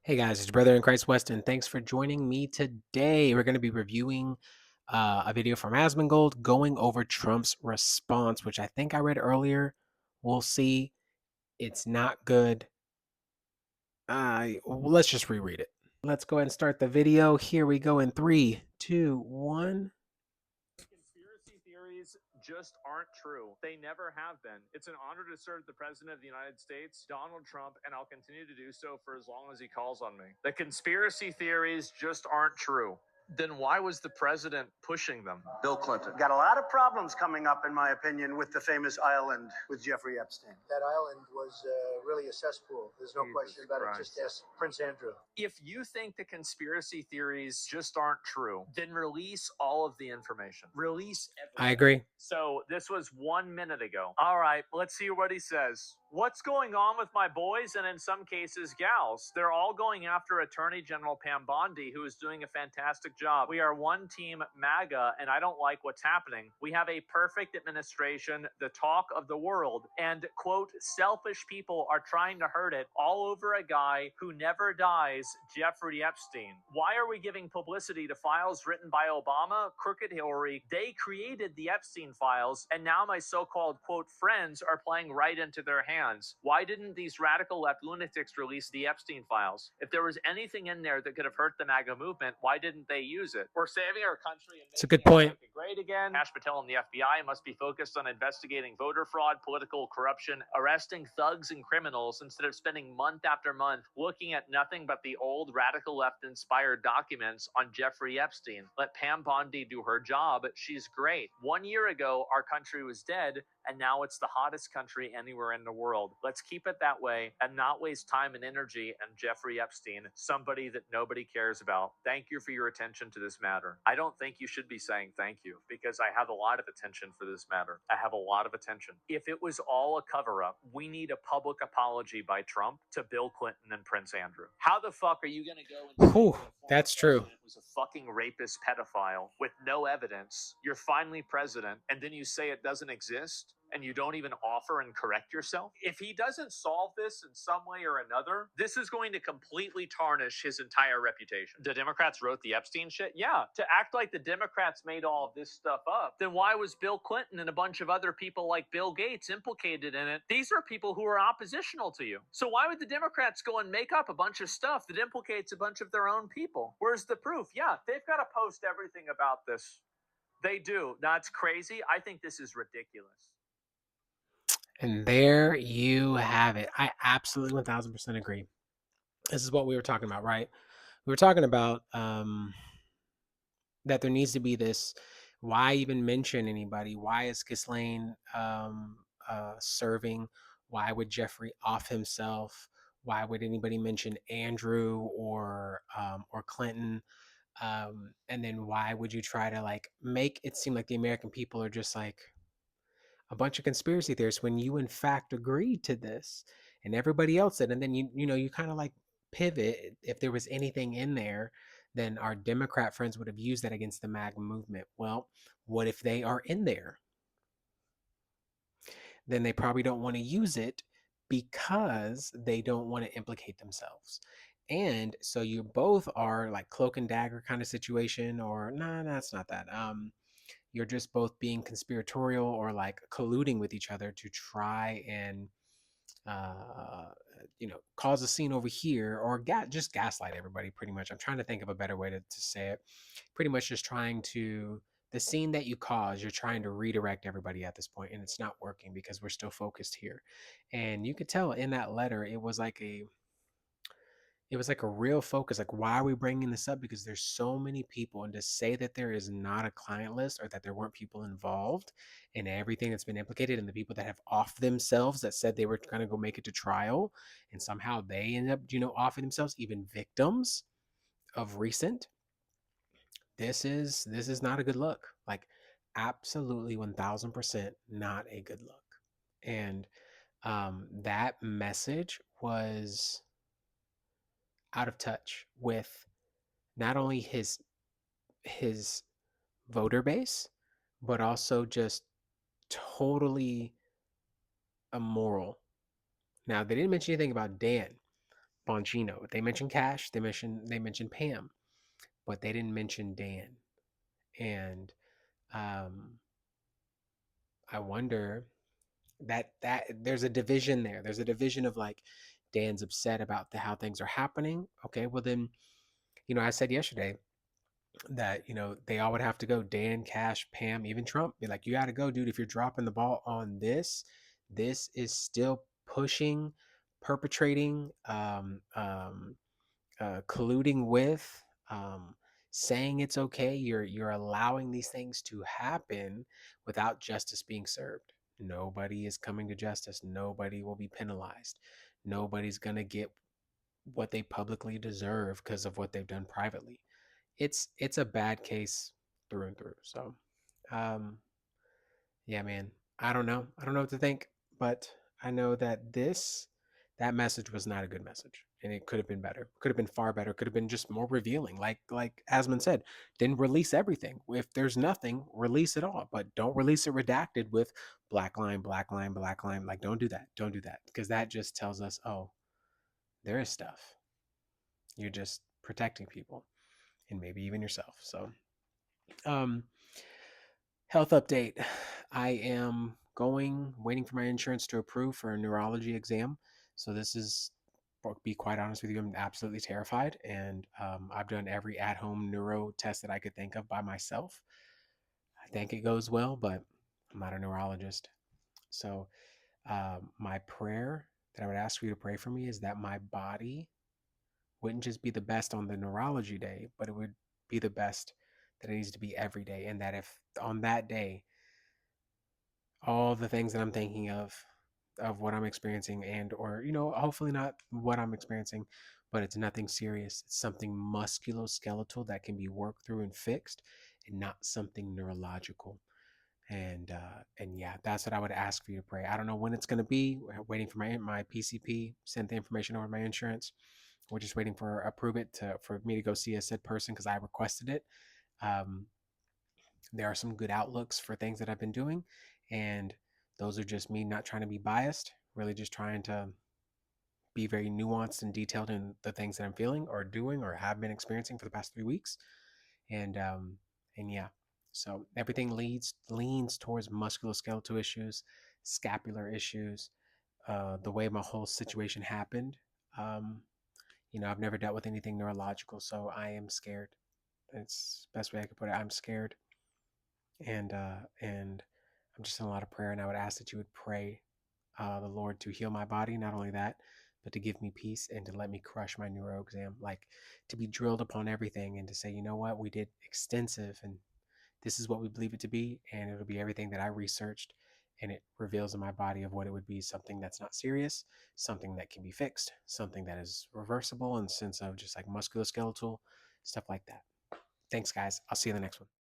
Hey guys, it's your brother in Christ, Weston. Thanks for joining me today. We're going to be reviewing a video from Asmongold going over Trump's response, which I think I read earlier. We'll see. It's not good. Let's just reread it. Let's go ahead and start the video. Here we go in 3, 2, 1. Conspiracy theories just aren't true. They never have been. It's an honor to serve the President of the United States, Donald Trump, and I'll continue to do so for as long as he calls on me. The conspiracy theories just aren't true. Then why was the president pushing them? Bill Clinton. Got a lot of problems coming up, in my opinion, with the famous island with Jeffrey Epstein. That island was really a cesspool. There's no question about it. Just ask Prince Andrew. If you think the conspiracy theories just aren't true, then release all of the information. Release everything. I agree. So this was 1 minute ago. All right, let's see what he says. What's going on with my boys and in some cases gals? They're all going after Attorney General Pam Bondi, who is doing a fantastic job. We are one team MAGA, and I don't like what's happening. We have a perfect administration, the talk of the world, and, quote, selfish people are trying to hurt it all over a guy who never dies, Jeffrey Epstein. Why are we giving publicity to files written by Obama, crooked Hillary? They created the Epstein files, and now my so-called, quote, friends are playing right into their hands. Why didn't these radical left lunatics release the Epstein files? If there was anything in there that could have hurt the MAGA movement, why didn't they use it? We're saving our country and It's a good making point. America great again. Kash Patel and the FBI must be focused on investigating voter fraud, political corruption, arresting thugs and criminals instead of spending month after month looking at nothing but the old radical left inspired documents on Jeffrey Epstein. Let Pam Bondi do her job. She's great. 1 year ago, our country was dead, and now it's the hottest country anywhere in the world. Let's keep it that way and not waste time and energy on Jeffrey Epstein, somebody that nobody cares about. Thank you for your attention to this matter. I don't think you should be saying thank you because I have a lot of attention for this matter. I have a lot of attention. If it was all a cover-up, we need a public apology by Trump to Bill Clinton and Prince Andrew. How the fuck are you going to go and say Whew, that a former that's true. president was a fucking rapist pedophile with no evidence? You're finally president, and then you say it doesn't exist? And you don't even offer and correct yourself? If he doesn't solve this in some way or another, this is going to completely tarnish his entire reputation. The Democrats wrote the Epstein shit? Yeah. To act like the Democrats made all of this stuff up, then why was Bill Clinton and a bunch of other people like Bill Gates implicated in it? These are people who are oppositional to you. So why would the Democrats go and make up a bunch of stuff that implicates a bunch of their own people? Where's the proof? Yeah, they've got to post everything about this. They do. That's crazy. I think this is ridiculous. And there you have it. I absolutely 1000% agree. This is what we were talking about, right? We were talking about that there needs to be this. Why even mention anybody? Why is Ghislaine serving? Why would Jeffrey off himself? Why would anybody mention Andrew or Clinton? And then why would you try to like make it seem like the American people are just like a bunch of conspiracy theorists when you in fact agreed to this and everybody else did? And then you kind of like pivot. If there was anything in there, then our Democrat friends would have used that against the MAGA movement. Well, what if they are in there? Then they probably don't want to use it because they don't want to implicate themselves. And so you both are like cloak and dagger kind of situation, or nah, it's not that. You're just both being conspiratorial or like colluding with each other to try and cause a scene over here, or just gaslight everybody pretty much. I'm trying to think of a better way to say it. Pretty much just trying to, the scene that you cause, you're trying to redirect everybody at this point, and it's not working because we're still focused here. And you could tell in that letter, it was like a real focus. Like, why are we bringing this up? Because there's so many people, and to say that there is not a client list or that there weren't people involved in everything that's been implicated, and the people that have off themselves that said they were going to go make it to trial, and somehow they end up, offing themselves, even victims of recent. This is not a good look. Like, absolutely 1000% not a good look. And that message was out of touch with not only his voter base, but also just totally immoral. Now, they didn't mention anything about Dan, Bongino. They mentioned Cash. They mentioned Pam, but they didn't mention Dan. And um, I wonder that there's a division there. There's a division of like Dan's upset about how things are happening. Okay, well then, I said yesterday that they all would have to go. Dan, Cash, Pam, even Trump. Be like, you got to go, dude. If you're dropping the ball on this is still pushing, perpetrating, colluding with, saying it's okay. You're allowing these things to happen without justice being served. Nobody is coming to justice. Nobody will be penalized. Nobody's gonna get what they publicly deserve because of what they've done privately. It's a bad case through and through. So, um, yeah, man. I don't know. I don't know what to think, but I know that that message was not a good message, and it could have been better. Could have been far better. Could have been just more revealing. Like Asman said, didn't release everything. If there's nothing, release it all, but don't release it redacted with black line, black line, black line. Like, don't do that. Don't do that, because that just tells us, oh, there is stuff. You're just protecting people and maybe even yourself. So, um, health update. I am waiting for my insurance to approve for a neurology exam. So this is, to be quite honest with you, I'm absolutely terrified. And I've done every at-home neuro test that I could think of by myself. I think it goes well, but I'm not a neurologist. So my prayer that I would ask for you to pray for me is that my body wouldn't just be the best on the neurology day, but it would be the best that it needs to be every day. And that if on that day all the things that I'm thinking of what I'm experiencing, and or hopefully not what I'm experiencing, but it's nothing serious. It's something musculoskeletal that can be worked through and fixed, and not something neurological. And yeah, that's what I would ask for you to pray. I don't know when it's going to be. We're waiting for my PCP sent the information over to my insurance. We're just waiting for approve it for me to go see a said person because I requested it. Um, there are some good outlooks for things that I've been doing, and those are just me not trying to be biased, really just trying to be very nuanced and detailed in the things that I'm feeling or doing or have been experiencing for the past 3 weeks. And yeah, so everything leans towards musculoskeletal issues, scapular issues, the way my whole situation happened. Um, I've never dealt with anything neurological, so I am scared. It's the best way I could put it. I'm scared, and I'm just in a lot of prayer. And I would ask that you would pray the Lord to heal my body. Not only that, but to give me peace and to let me crush my neuro exam, like to be drilled upon everything and to say, you know what, we did extensive, and this is what we believe it to be, and it'll be everything that I researched. And it reveals in my body of what it would be, something that's not serious, something that can be fixed, something that is reversible in the sense of just like musculoskeletal stuff like that. Thanks, guys. I'll see you in the next one.